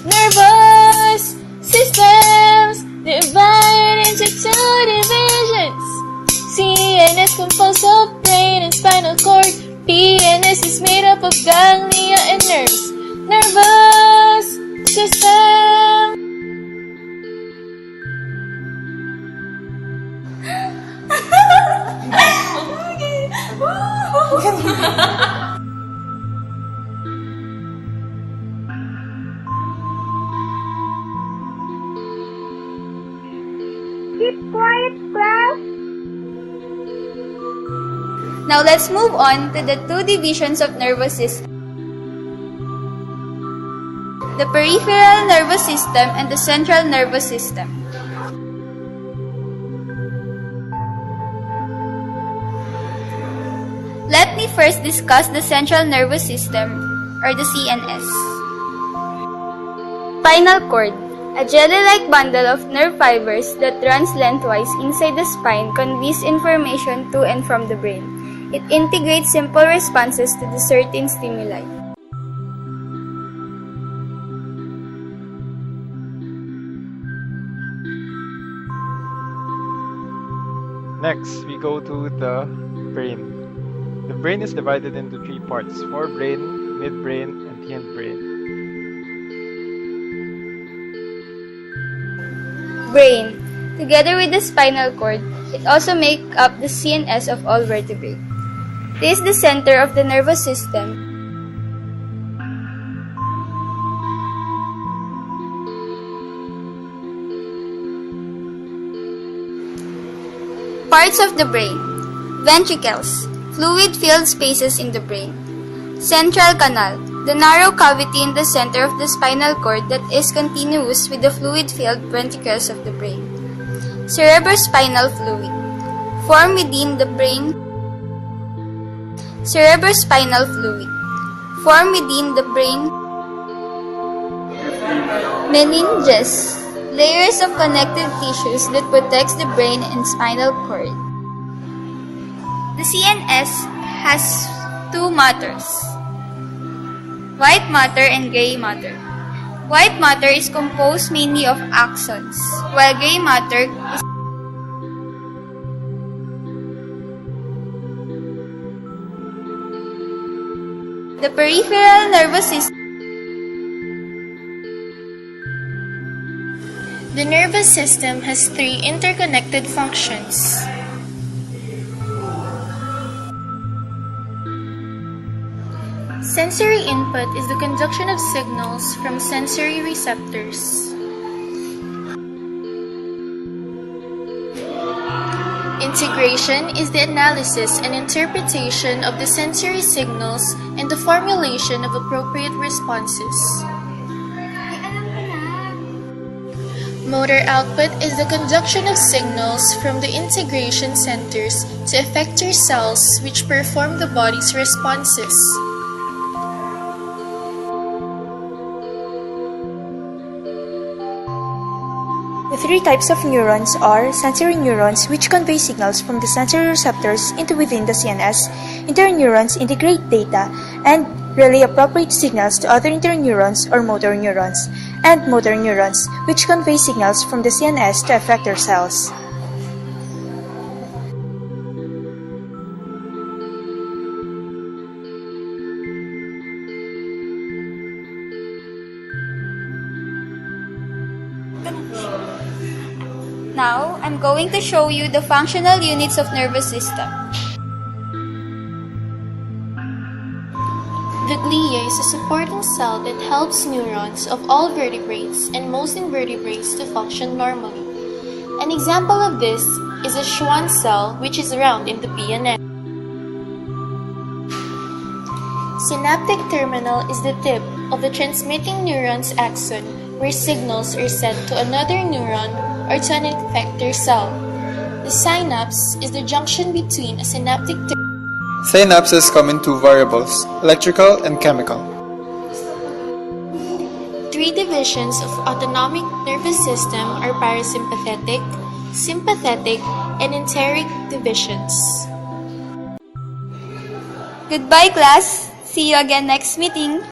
Nervous systems divided into two divisions. CNS composed of brain and spinal cord. PNS is made up of ganglia and nerves. Nervous system. Keep quiet, class. Now let's move on to the two divisions of nervous system. The peripheral nervous system and the central nervous system. Let me first discuss the central nervous system, or the CNS. Spinal cord, a jelly-like bundle of nerve fibers that runs lengthwise inside the spine, conveys information to and from the brain. It integrates simple responses to the certain stimuli. Next, we go to the brain. The brain is divided into three parts: forebrain, midbrain, and hindbrain. Brain. Together with the spinal cord, it also makes up the CNS of all vertebrates. This is the center of the nervous system. Parts of the brain. Ventricles, fluid-filled spaces in the brain. Central canal, the narrow cavity in the center of the spinal cord that is continuous with the fluid-filled ventricles of the brain. Cerebrospinal fluid, formed within the brain. Cerebrospinal fluid, formed within the brain. Meninges, layers of connective tissues that protects the brain and spinal cord. The CNS has two matters, white matter and gray matter. White matter is composed mainly of axons, while gray matter is the peripheral nervous system. The nervous system has three interconnected functions. Sensory input is the conduction of signals from sensory receptors. Integration is the analysis and interpretation of the sensory signals and the formulation of appropriate responses. Motor output is the conduction of signals from the integration centers to effector cells which perform the body's responses. The three types of neurons are sensory neurons, which convey signals from the sensory receptors into within the CNS. Interneurons integrate data and relay appropriate signals to other interneurons or motor neurons, and motor neurons, which convey signals from the CNS to effector cells. Now, I'm going to show you the functional units of nervous system. The glia is a supporting cell that helps neurons of all vertebrates and most invertebrates to function normally. An example of this is a Schwann cell, which is round in the PNS. Synaptic terminal is the tip of the transmitting neuron's axon, where signals are sent to another neuron or to an effector cell. The synapse is the junction between a synaptic Synapses come in two variables, electrical and chemical. Three divisions of autonomic nervous system are parasympathetic, sympathetic, and enteric divisions. Goodbye, class. See you again next meeting.